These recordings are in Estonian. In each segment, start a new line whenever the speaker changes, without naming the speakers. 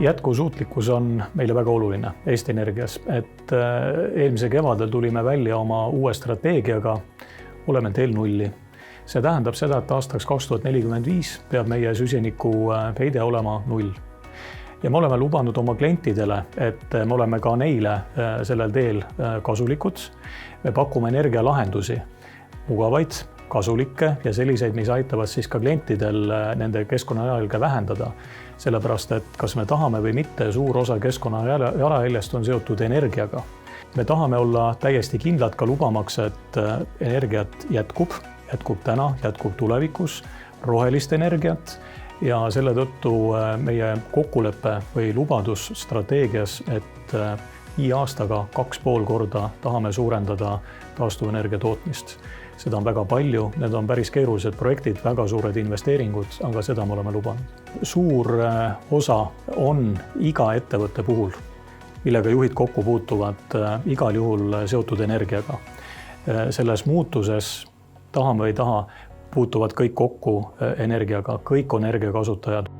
Jätkusuutlikkus on meile väga oluline Eesti Energias, et eelmise kevadel tulime välja oma uue strateegiaga, oleme teel nulli. See tähendab seda, et aastaks 2045 peab meie süsiniku heide olema 0. Ja me oleme lubanud oma klientidele, et me oleme ka neile sellel teel kasulikud. Me pakume energialahendusi, mugavaid, kasulikke ja selliseid, mis aitavad siis ka klientidel nende keskkonnajalajälge vähendada. Sellepärast, et kas me tahame või mitte, suur osa keskkonnajalajäljest on seotud energiaga. Me tahame olla täiesti kindlad ka lubamaks, et energiat jätkub täna, jätkub tulevikus, rohelist energiat ja selle tõttu meie kokkulepe või lubadus strateegias, et 5 aastaga 2,5 korda tahame suurendada taastuvenergia tootmist. Seda on väga palju, need on päris keerulised projektid, väga suured investeeringud, aga seda me oleme lubanud. Suur osa on iga ettevõtte puhul, millega juhid kokku puutuvad, igal juhul seotud energiaga. Selles muutuses, tahame või ei taha, puutuvad kõik kokku energiaga, kõik on energiakasutajad.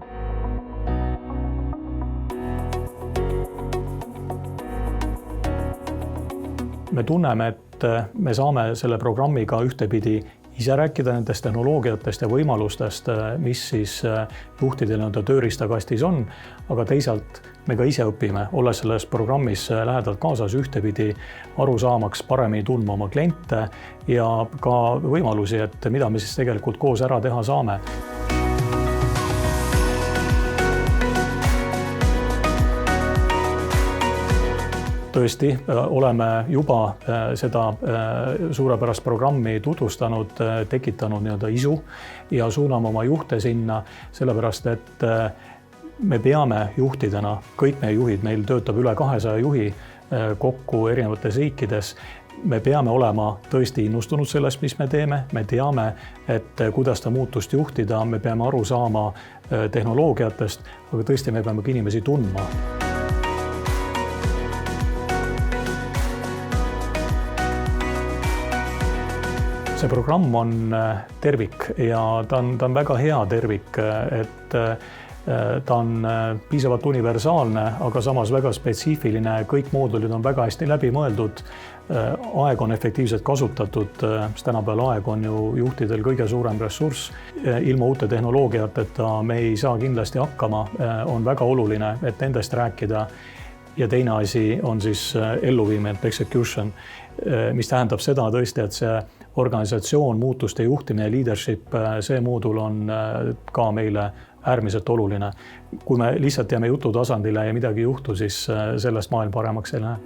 Me tunneme, et me saame selle programmiga ühtepidi ise rääkida nendest tehnoloogiatest ja võimalustest, mis siis juhtidel tööriistakastis on, aga teisalt me ka ise õpime, olles selles programmis lähedalt kaasas ühtepidi aru saamaks paremini tundma oma kliente ja ka võimalusi, et mida me siis tegelikult koos ära teha saame. Tõesti, oleme juba seda suurepärast programmi tutvustanud, tekitanud isu ja suuname oma juhte sinna, sellepärast, et me peame juhtidena, kõik meie juhid, meil töötab üle 200 juhi kokku erinevates riikides, me peame olema tõesti innustunud sellest, mis me teeme, me teame, et kuidas ta muutust juhtida, me peame aru saama tehnoloogiatest, aga tõesti me peame ka inimesi tundma. See programm on tervik ja ta on väga hea tervik, et ta on piisavalt universaalne, aga samas väga spetsiifiline, kõik moodulid on väga hästi läbi mõeldud, aeg on efektiivselt kasutatud, sest tänapäeval aeg on ju juhtidel kõige suurem ressurss. Ilma uute tehnoloogiateta me ei saa kindlasti hakkama, on väga oluline, et nendest rääkida. Ja teine asi on siis elluviimine, execution, mis tähendab seda tõesti, et see organisatsioon, muutuste juhtimine ja leadership, see moodul on ka meile äärmiselt oluline. Kui me lihtsalt jääme jutu tasandile ja midagi juhtu, siis sellest maailm paremaks ei lähe.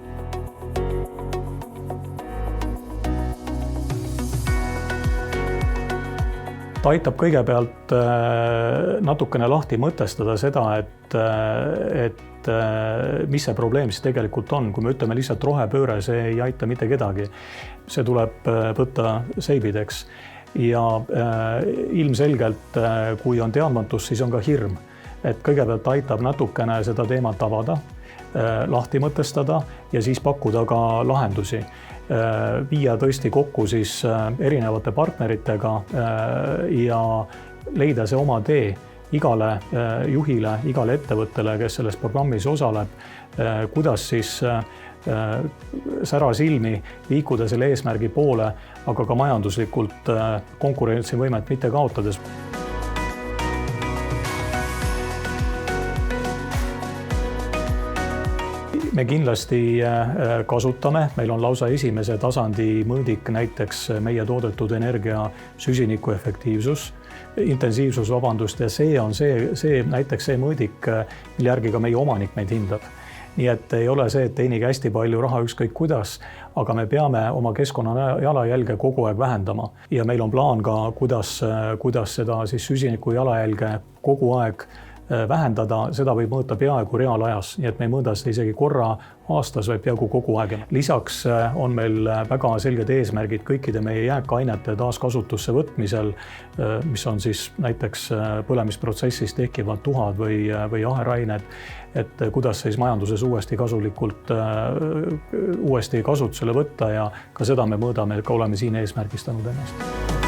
Ta aitab kõigepealt natukene lahti mõtestada seda, et mis see probleem siis tegelikult on. Kui me ütleme lihtsalt rohepööre, see ei aita mitte kedagi. See tuleb võtta seibideks. Ja ilmselgelt, kui on teadmatus, siis on ka hirm. Et kõigepealt aitab natukene seda teemat avada, lahti mõtestada ja siis pakkuda ka lahendusi. Viia tõesti kokku siis erinevate partneritega ja leida see oma tee igale juhile, igale ettevõttele, kes selles programmis osaleb, kuidas siis sära silmi liikuda selle eesmärgi poole, aga ka majanduslikult konkurentsivõimet mitte kaotades. Me kindlasti kasutame, meil on lausa esimese tasandi mõõdik, näiteks meie toodetud energia süsiniku efektiivsus, intensiivsus, ja see on näiteks see mõõdik, mille järgi ka meie omanik meid hindab. Nii et ei ole see, et teenige hästi palju raha ükskõik kuidas, aga me peame oma keskkonna jalajälge kogu aeg vähendama. Ja meil on plaan ka, kuidas seda siis süsiniku jalajälge kogu aeg vähendada, seda võib mõõta peaaegu reaalajas, nii et me ei mõõda seda isegi korra aastas, vaid peaaegu kogu aeg. Lisaks on meil väga selged eesmärgid kõikide meie jääkainete taaskasutusse võtmisel, mis on siis näiteks põlemisprotsessis tekivad tuhad või aherained, et kuidas siis majanduses uuesti kasulikult uuesti kasutusele võtta ja ka seda me mõõdame, ka oleme siin eesmärgistanud ennast.